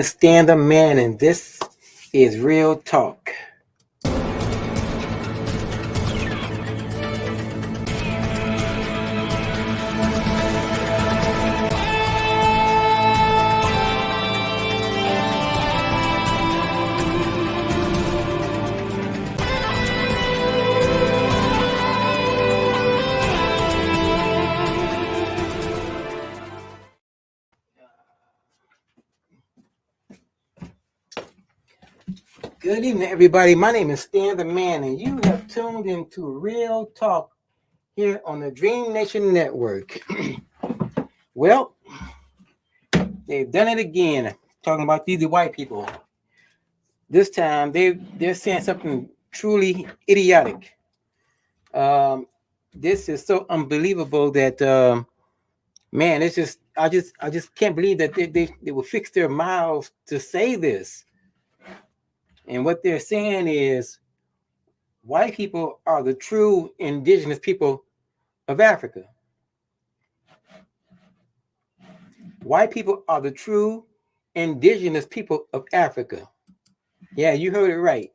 Stand the man, and this is Real Talk. Good evening, everybody. My name is Stan the Man, and you have tuned into Real Talk here on the Dream Nation Network. Well, they've done it again, talking about these white people. This time, they're saying something truly idiotic. This is so unbelievable that man, it's just I just can't believe that they will fix their mouths to say this. And what they're saying is white people are the true indigenous people of Africa. White people are the true indigenous people of Africa. Yeah, you heard it right.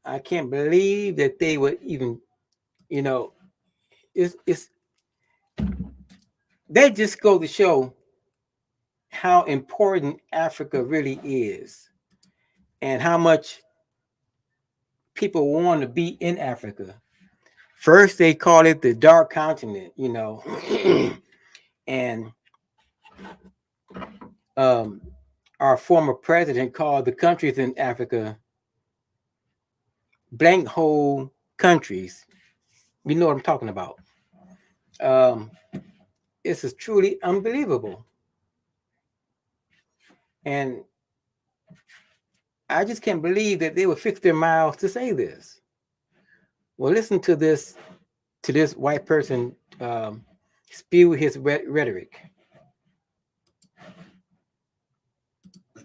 I can't believe that they would even, you know, it's they just go to show how important Africa really is and how much people want to be in Africa. First, they call it the dark continent, and um, our former president called the countries in Africa blank hole countries. You know what I'm talking about. Um, this is truly unbelievable. And I just can't believe that they would fix their mouths to say this. Well, listen to this white person spew his rhetoric.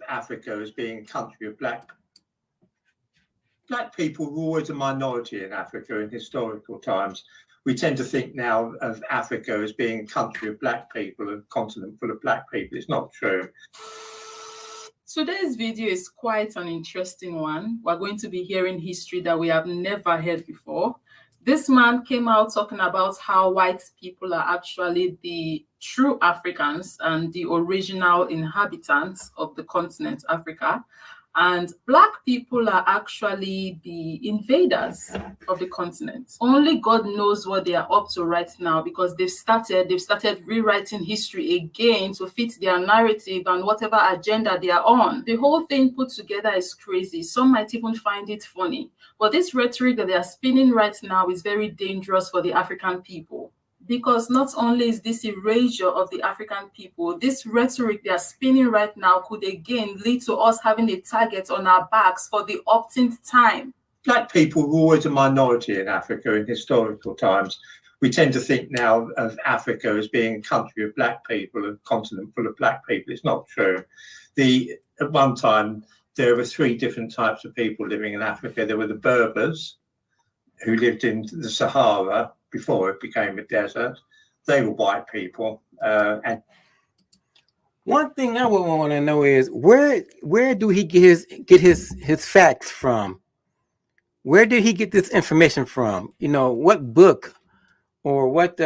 Africa as being a country of black people were always a minority in Africa in historical times. We tend to think now of Africa as being a country of black people, a continent full of black people. It's not true. Today's video is quite an interesting one. We're going to be hearing history that we have never heard before. This man came out talking about how white people are actually the true Africans and the original inhabitants of the continent Africa. And black people are actually the invaders of the continent. Only God knows what they are up to right now, because they've started rewriting history again to fit their narrative and whatever agenda they are on. The whole thing put together is crazy. Some might even find it funny. But this rhetoric that they are spinning right now is very dangerous for the African people. Because not only is this erasure of the African people, this rhetoric they are spinning right now could again lead to us having a target on our backs for the umpteenth time. Black people were always a minority in Africa in historical times. We tend to think now of Africa as being a country of black people, a continent full of black people. It's not true. At one time, there were three different types of people living in Africa. There were the Berbers, who lived in the Sahara before it became a desert. They were white people. And one thing I would want to know is where do he get his facts from? Where did he get this information from? What book or what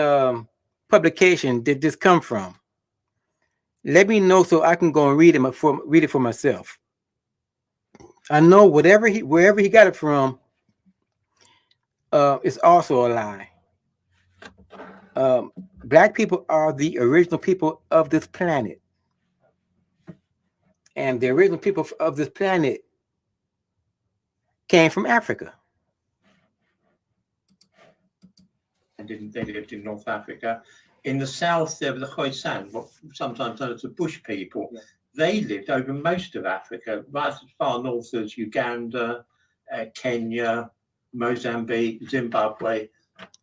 publication did this come from? Let me know so I can go and read it for myself. I know wherever he got it from, it's also a lie. Black people are the original people of this planet. And the original people of this planet came from Africa. They lived in North Africa. In the south, there were the Khoisan, what sometimes known as the bush people. Yeah. They lived over most of Africa, right as far north as Uganda, Kenya, Mozambique, Zimbabwe,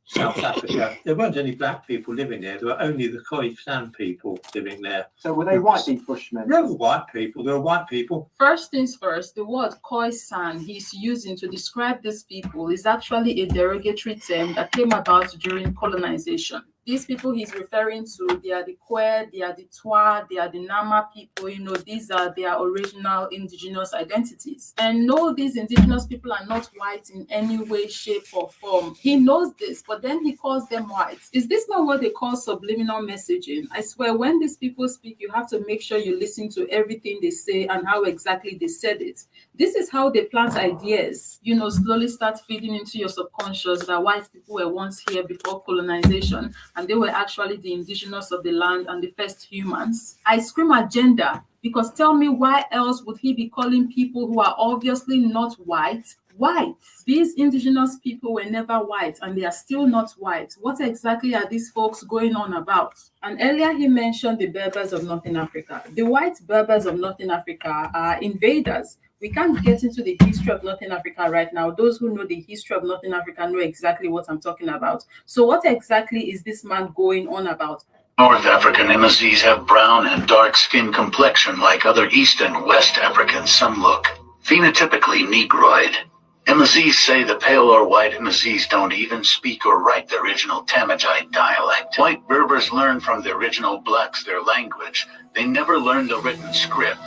South Africa. There weren't any black people living there. There were only the Khoisan people living there. So were they white, these Bushmen? They were white people. They were white people. First things first, the word Khoisan he's using to describe these people is actually a derogatory term that came about during colonization. These people he's referring to, they are the Kwe, they are the Twa, they are the Nama people. These are their original indigenous identities. And no, these indigenous people are not white in any way, shape, or form. He knows this, but then he calls them white. Is this not what they call subliminal messaging? I swear, when these people speak, you have to make sure you listen to everything they say and how exactly they said it. This is how they plant ideas, slowly start feeding into your subconscious that white people were once here before colonization, and they were actually the indigenous of the land and the first humans. I scream agenda, because tell me, why else would he be calling people who are obviously not white white? These indigenous people were never white, and they are still not white. What exactly are these folks going on about? And earlier he mentioned the Berbers of Northern Africa. The white Berbers of Northern Africa are invaders. We can't get into the history of Northern Africa right now. Those who know the history of Northern Africa know exactly what I'm talking about. So what exactly is this man going on about? North African MSCs have brown and dark skin complexion like other East and West Africans. Some look phenotypically Negroid. MSCs say the pale or white MSCs don't even speak or write the original Tamajite dialect. White Berbers learn from the original blacks their language. They never learned the written script,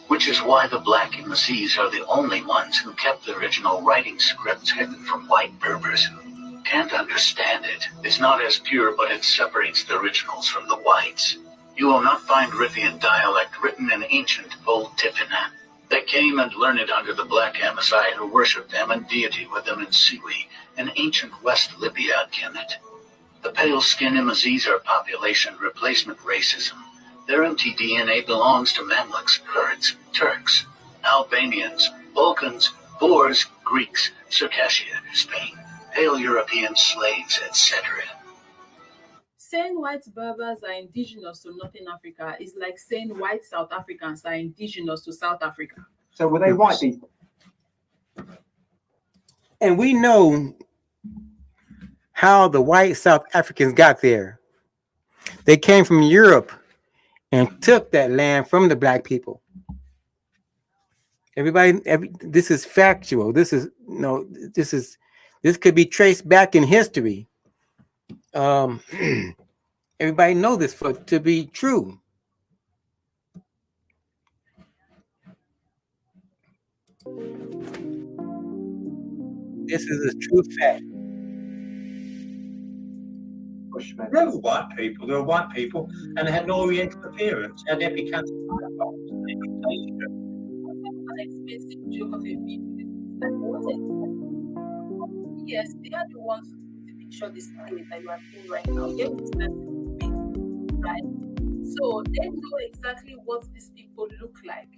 which is why the black MSCs are the only ones who kept the original writing scripts hidden from white Berbers who can't understand it. It's not as pure, but it separates the originals from the whites. You will not find Rithian dialect written in ancient Old Tifinagh. They came and learned it under the black Amasai who worshipped them and deity with them in Siwi, in ancient West Libya Kemet. The pale-skinned MSCs are population replacement racism. Their mtDNA belongs to Mamluks, Kurds, Turks, Albanians, Balkans, Boers, Greeks, Circassia, Spain, pale European slaves, etc. Saying white Berbers are indigenous to Northern Africa is like saying white South Africans are indigenous to South Africa. So were they white people? And we know how the white South Africans got there. They came from Europe and took that land from the black people. This is factual. This could be traced back in history. Everybody know this to be true. This is a true fact. There were white people, and they had an oriental appearance, and they became Expensive joke of a video. Yes, they are the ones who put the picture display that you are seeing right now. Yes, that's right. So they know exactly what these people look like.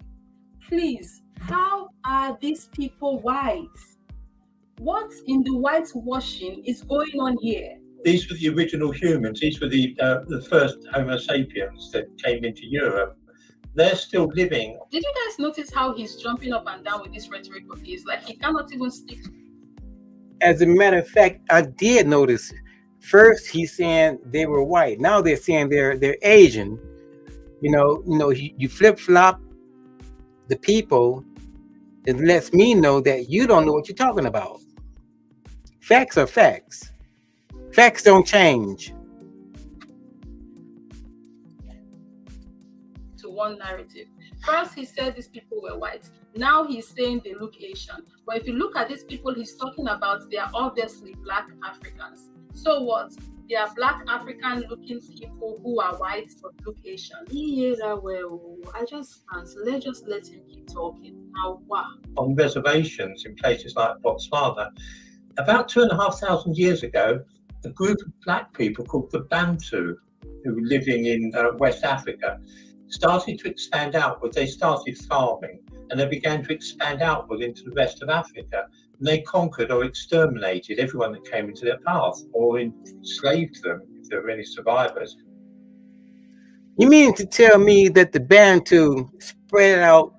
Please, how are these people white? What in the whitewashing is going on here? These were the original humans. These were the first Homo sapiens that came into Europe. They're still living. Did you guys notice how he's jumping up and down with this rhetoric of his? Like he cannot even stick to. As a matter of fact, I did notice. First, he's saying they were white. Now they're saying they're Asian. You flip flop the people. It lets me know that you don't know what you're talking about. Facts are facts. Facts don't change. To one narrative. First, he said these people were white. Now he's saying they look Asian. But if you look at these people he's talking about, they are obviously black Africans. So what? They are black African-looking people who are white but look Asian. Yeah, well, I just can't. Let's just let him keep talking. Now, wow. On reservations in places like Botswana, about 2,500 years ago, a group of black people called the Bantu, who were living in West Africa, started to expand outward. They started farming, and they began to expand outward into the rest of Africa. And they conquered or exterminated everyone that came into their path, or enslaved them, if there were any survivors. You mean to tell me that the Bantu spread out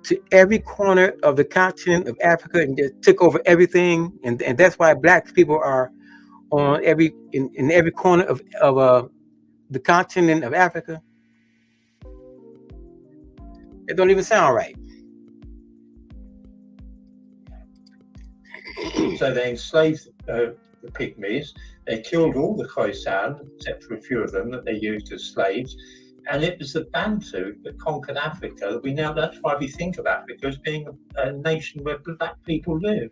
to every corner of the continent of Africa and just took over everything, and that's why black people are on in every corner of the continent of Africa? It don't even sound right. So they enslaved the pygmies, They killed all the Khoisan, except for a few of them that they used as slaves. And it was the Bantu that conquered Africa. That's why we think of Africa as being a nation where black people live.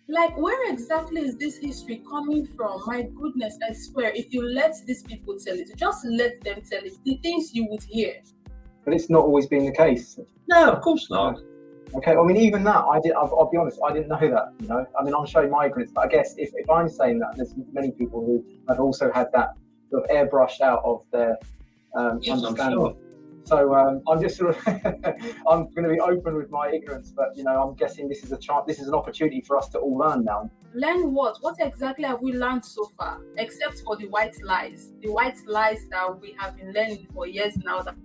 Like, where exactly is this history coming from? My goodness, I swear, if you let these people tell it, just let them tell it, the things you would hear. But it's not always been the case. No, of course not. Okay, I mean, even that, I'll be honest, I didn't know that, you know. I mean, I'm showing my ignorance, but I guess if I'm saying that, there's many people who have also had that sort of airbrushed out of their Yes, I'm understanding. sure. So I'm just sort of, I'm going to be open with my ignorance, but, you know, I'm guessing this is a chance, this is an opportunity for us to all learn now. Learn what? What exactly have we learned so far? Except for the white lies. The white lies that we have been learning for years now that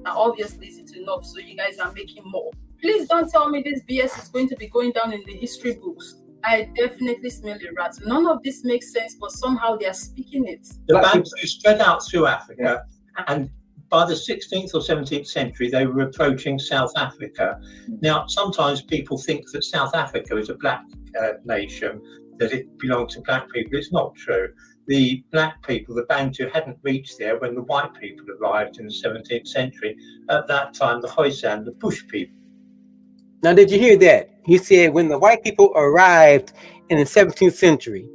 obviously isn't enough, so you guys are making more. Please don't tell me this BS is going to be going down in the history books. I definitely smell a rat. None of this makes sense, but somehow they are speaking it. The Bantu spread out through Africa, and by the 16th or 17th century, they were approaching South Africa. Now, sometimes people think that South Africa is a black nation, that it belonged to black people. It's not true. The black people, the Bantu, hadn't reached there when the white people arrived in the 17th century. At that time, the Khoisan, the bush people. Now, did you hear that? He said when the white people arrived in the 17th century.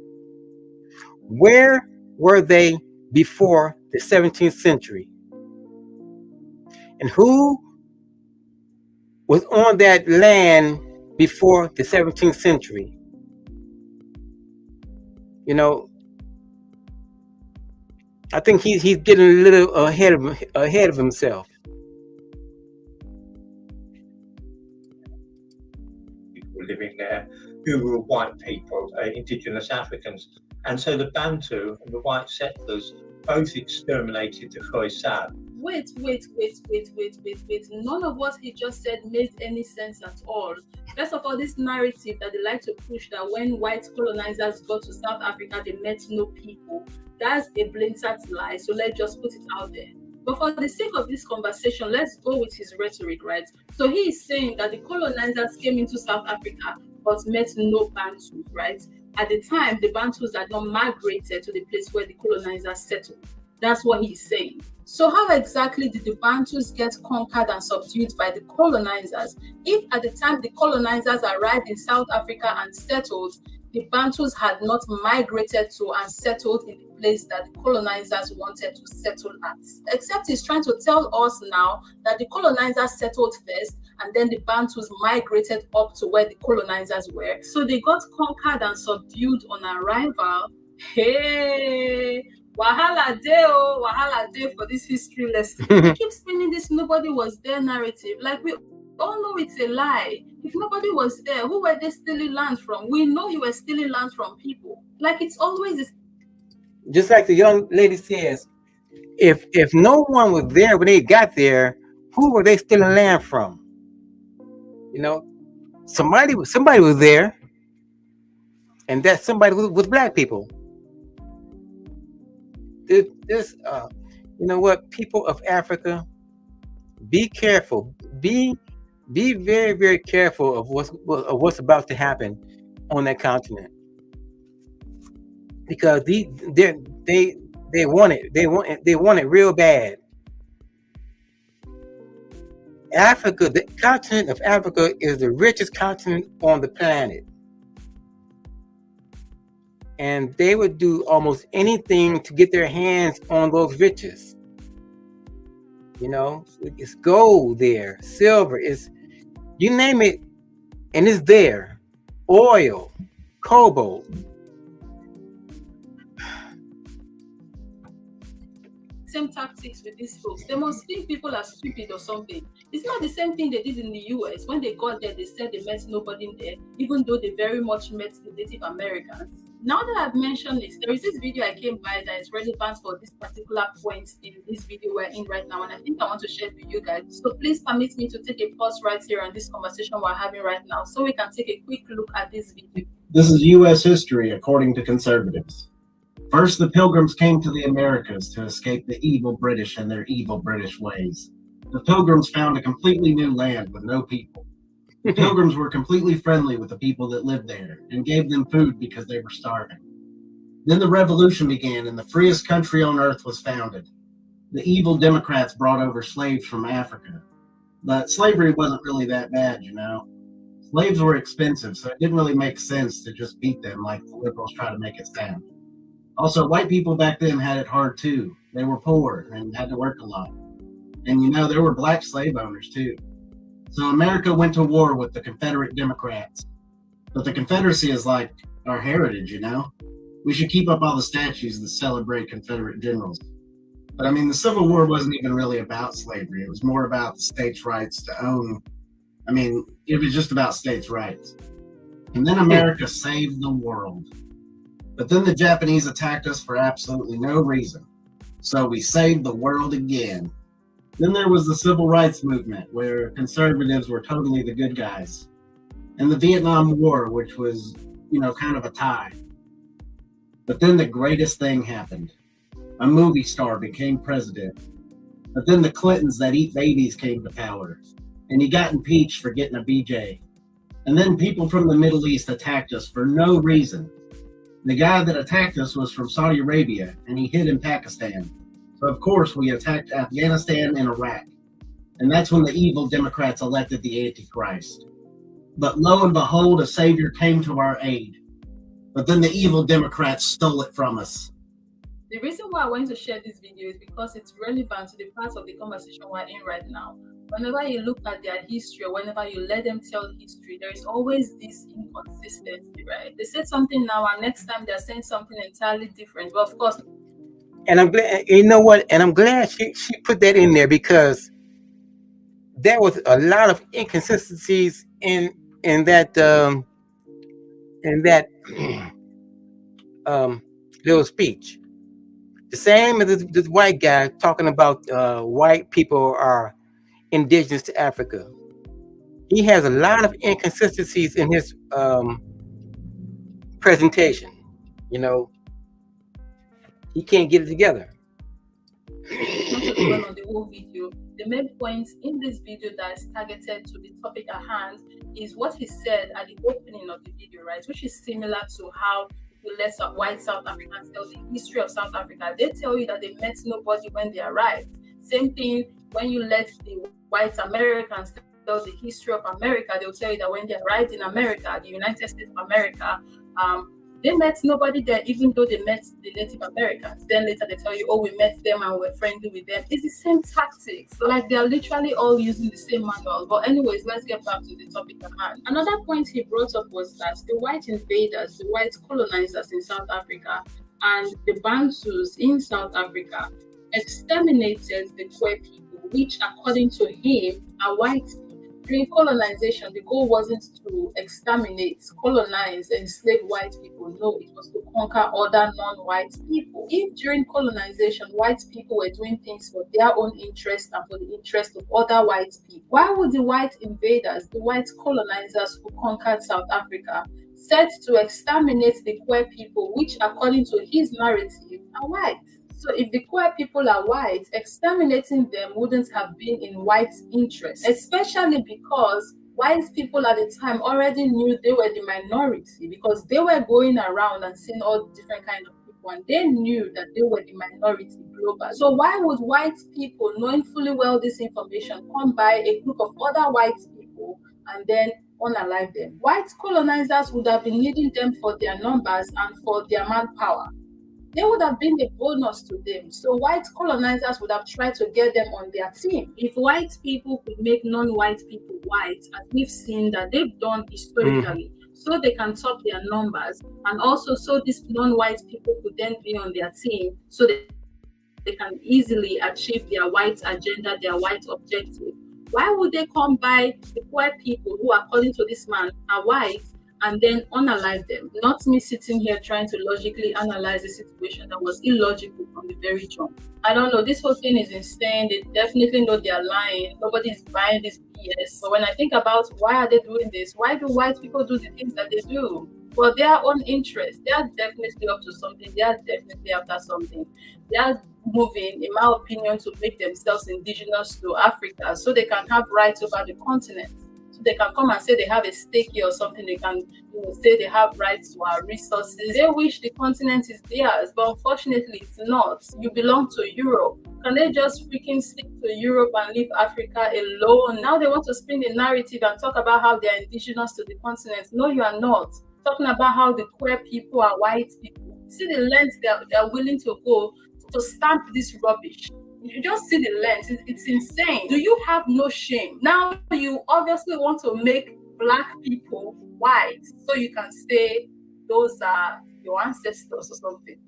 Where were they before the 17th century? And who was on that land before the 17th century? You know, I think he's getting a little ahead of himself. People living there who were white people, indigenous Africans. And so the Bantu and the white settlers both exterminated the Khoisan. Wait. None of what he just said made any sense at all. First of all, this narrative that they like to push that when white colonizers got to South Africa, they met no people. That's a blatant lie. So let's just put it out there. But for the sake of this conversation, let's go with his rhetoric, right? So he is saying that the colonizers came into South Africa but met no Bantus, right? At the time, the Bantus had not migrated to the place where the colonizers settled. That's what he's saying. So how exactly did the Bantus get conquered and subdued by the colonizers if at the time the colonizers arrived in South Africa and settled, the Bantus had not migrated to and settled in the place that the colonizers wanted to settle at? Except he's trying to tell us now that the colonizers settled first and then the Bantus migrated up to where the colonizers were. So they got conquered and subdued on arrival. Hey! Wahala day for this history lesson. He keeps spinning this nobody was there narrative. Like, we all know it's a lie. If nobody was there, who were they stealing land from? We know you were stealing land from people. Like, it's always this. Just like the young lady says, if no one was there when they got there, who were they stealing land from? You know, somebody was there, and that somebody was black people. This, you know what, people of Africa, be careful. Be very, very careful of what's about to happen on that continent, because they want it real bad. Africa, the continent of Africa, is the richest continent on the planet. And they would do almost anything to get their hands on those riches. You know, it's gold there, silver, it's, you name it, and it's there. Oil, cobalt. Same tactics with these folks. They must think people are stupid or something. It's not the same thing they did in the US. When they got there, they said they met nobody there, even though they very much met the Native Americans. Now that I've mentioned this, there is this video I came by that is relevant for this particular point in this video we're in right now, and I think I want to share it with you guys. So please permit me to take a pause right here on this conversation we're having right now so we can take a quick look at this video. This is U.S. history according to conservatives. First, the Pilgrims came to the Americas to escape the evil British and their evil British ways. The Pilgrims found a completely new land with no people. The Pilgrims were completely friendly with the people that lived there and gave them food because they were starving. Then the revolution began, and the freest country on earth was founded. The evil Democrats brought over slaves from Africa. But slavery wasn't really that bad, you know. Slaves were expensive, so it didn't really make sense to just beat them like the liberals try to make it sound. Also, white people back then had it hard too. They were poor and had to work a lot. And you know, there were black slave owners too. So America went to war with the Confederate Democrats. But the Confederacy is like our heritage, you know? We should keep up all the statues that celebrate Confederate generals. But I mean, the Civil War wasn't even really about slavery. It was more about the states' rights to own. I mean, it was just about states' rights. And then America saved the world. But then the Japanese attacked us for absolutely no reason. So we saved the world again. Then there was the Civil Rights Movement, where conservatives were totally the good guys. And the Vietnam War, which was, you know, kind of a tie. But then the greatest thing happened. A movie star became president. But then the Clintons that eat babies came to power. And he got impeached for getting a BJ. And then people from the Middle East attacked us for no reason. The guy that attacked us was from Saudi Arabia, and he hid in Pakistan. So of course we attacked Afghanistan and Iraq. And that's when the evil Democrats elected the Antichrist. But lo and behold, a savior came to our aid. But then the evil Democrats stole it from us. The reason why I want to share this video is because it's relevant to the part of the conversation we're in right now. Whenever you look at their history, or whenever you let them tell history, there is always this inconsistency, right? They said something now, and next time they're saying something entirely different. But of course, And I'm glad, you know what? And I'm glad she put that in there, because there was a lot of inconsistencies in that little speech. The same as this white guy talking about white people are indigenous to Africa. He has a lot of inconsistencies in his presentation. You know, he can't get it together. not to dwell on the whole video, the main point in this video that is targeted to the topic at hand is what he said at the opening of the video, right? Which is similar to how you let white South Africans tell the history of South Africa. They tell you that they met nobody when they arrived. Same thing when you let the white Americans tell the history of America, they'll tell you that when they arrived in America, the United States of America, they met nobody there, even though they met the Native Americans. Then later they tell you, oh, we met them and we're friendly with them. It's the same tactics. So like they're literally all using the same manual. But anyways, let's get back to the topic at hand. Another point he brought up was that the white invaders, the white colonizers in South Africa and the Bantus in South Africa exterminated the Kwe people, which according to him are white people. During colonization, the goal wasn't to exterminate, colonize, enslave white people. No, it was to conquer other non-white people. If during colonization, white people were doing things for their own interest and for the interest of other white people, why would the white invaders, the white colonizers who conquered South Africa, set to exterminate the Kwe people, which according to his narrative are white? So if the Kwe people are white, exterminating them wouldn't have been in white interest, especially because white people at the time already knew they were the minority, because they were going around and seeing all different kinds of people, and they knew that they were the minority global. So why would white people, knowing fully well this information, come by a group of other white people and then unalive them? White colonizers would have been needing them for their numbers and for their manpower. They would have been a bonus to them. So white colonizers would have tried to get them on their team. If white people could make non-white people white, as we've seen that they've done historically, so they can top their numbers, and also so these non-white people could then be on their team, so they can easily achieve their white agenda, their white objective. Why would they come by the poor people who, according to this man, are white, and then unalive them? Not me sitting here trying to logically analyze a situation that was illogical from the very jump. I don't know, this whole thing is insane. They definitely know they're lying. Nobody's buying this BS. But when I think about why are they doing this, why do white people do the things that they do? For their own interest. They are definitely up to something. They are definitely after something. They are moving, in my opinion, to make themselves indigenous to Africa so they can have rights over the continent. So they can come and say they have a stake here or something. They can say they have rights to our resources. They wish the continent is theirs, but unfortunately it's not. You belong to Europe. Can they just freaking stick to Europe and leave Africa alone? Now they want to spin the narrative and talk about how they're indigenous to the continent. No, you are not. Talking about how the queer people are white people. See the length they're willing to go to stamp this rubbish. You just see the length. It's insane. Do you have no shame? Now you obviously want to make black people white so you can say those are your ancestors or something.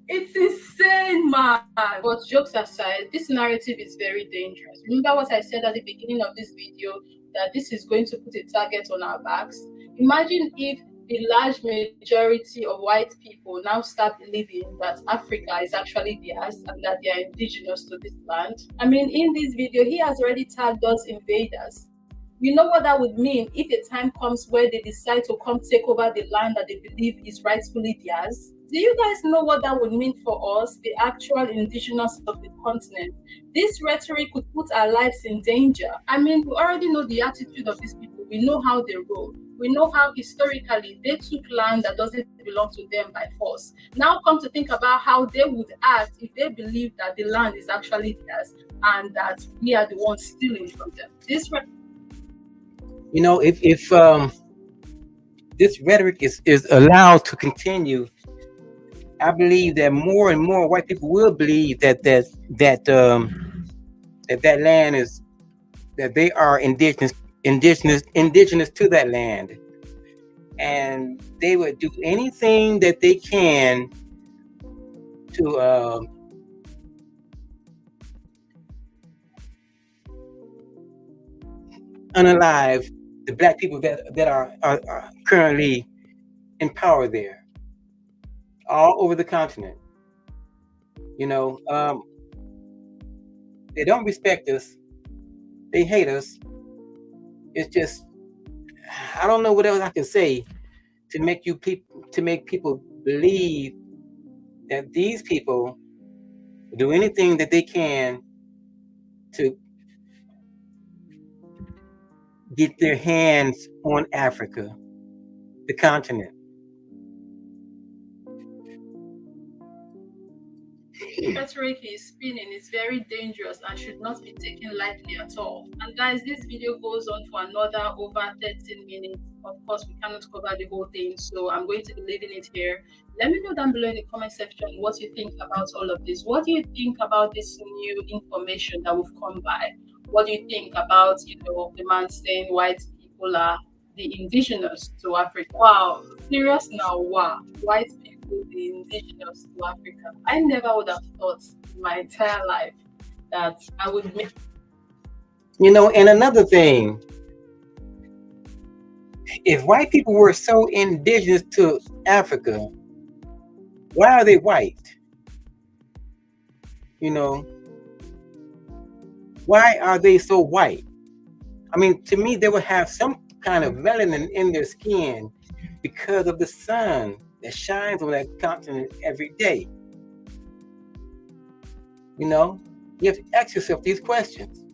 It's insane, man. But jokes aside, this narrative is very dangerous. Remember what I said at the beginning of this video, that this is going to put a target on our backs. Imagine if the large majority of white people now start believing that Africa is actually theirs and that they are indigenous to this land. I mean, in this video, he has already tagged us invaders. You know what that would mean if a time comes where they decide to come take over the land that they believe is rightfully theirs? Do you guys know what that would mean for us, the actual indigenous of the continent? This rhetoric could put our lives in danger. I mean, we already know the attitude of these people. We know how they roll. We know how historically they took land that doesn't belong to them by force. Now come to think about how they would act if they believe that the land is actually theirs and that we are the ones stealing from them. This if this rhetoric is allowed to continue, I believe that more and more white people will believe that land is, that they are indigenous to that land, and they would do anything that they can to unalive the black people that are currently in power there, all over the continent. They don't respect us. They hate us. It's just, I don't know what else I can say to make people believe that these people do anything that they can to get their hands on Africa, the continent. rhetoric is spinning is very dangerous and should not be taken lightly at all. And guys, this video goes on for another over 13 minutes. Of course, we cannot cover the whole thing, so I'm going to be leaving it here. Let me know down below in the comment section what you think about all of this. What do you think about this new information that we've come by? What do you think about, the man saying white people are the indigenous to Africa? Wow, serious now? Wow, white people, the indigenous to Africa. I never would have thought in my entire life that I would make. And another thing, if white people were so indigenous to Africa, why are they white? Why are they so white? I mean, to me, they would have some kind of melanin in their skin because of the sun that shines on that continent every day. You have to ask yourself these questions.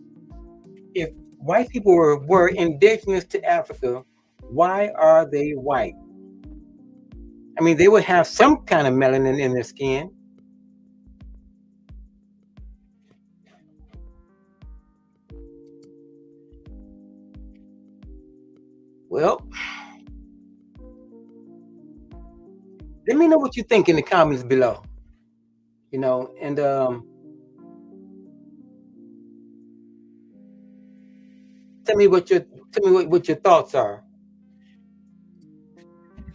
If white people were indigenous to Africa, why are they white? I mean, they would have some kind of melanin in their skin. Well, let me know what you think in the comments below. And tell me what your thoughts are.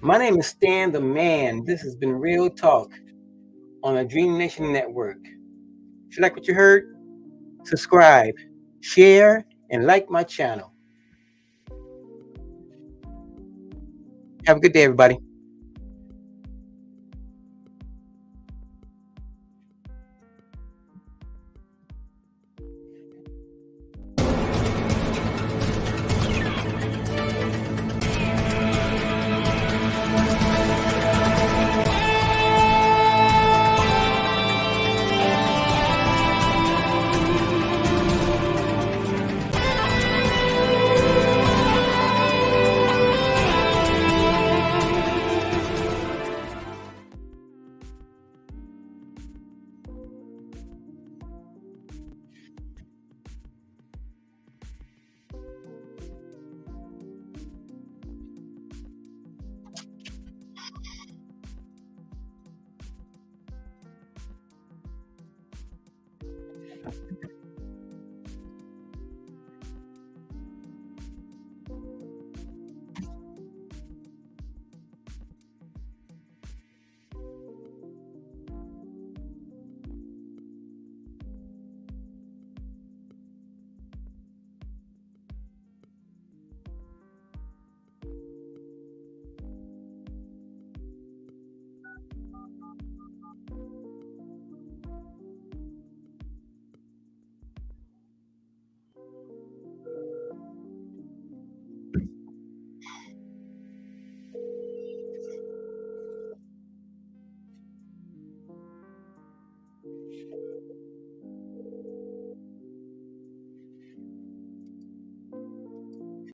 My name is Stan the Man. This has been Real Talk on the Dream Nation Network. If you like what you heard, subscribe, share, and like my channel. Have a good day, everybody.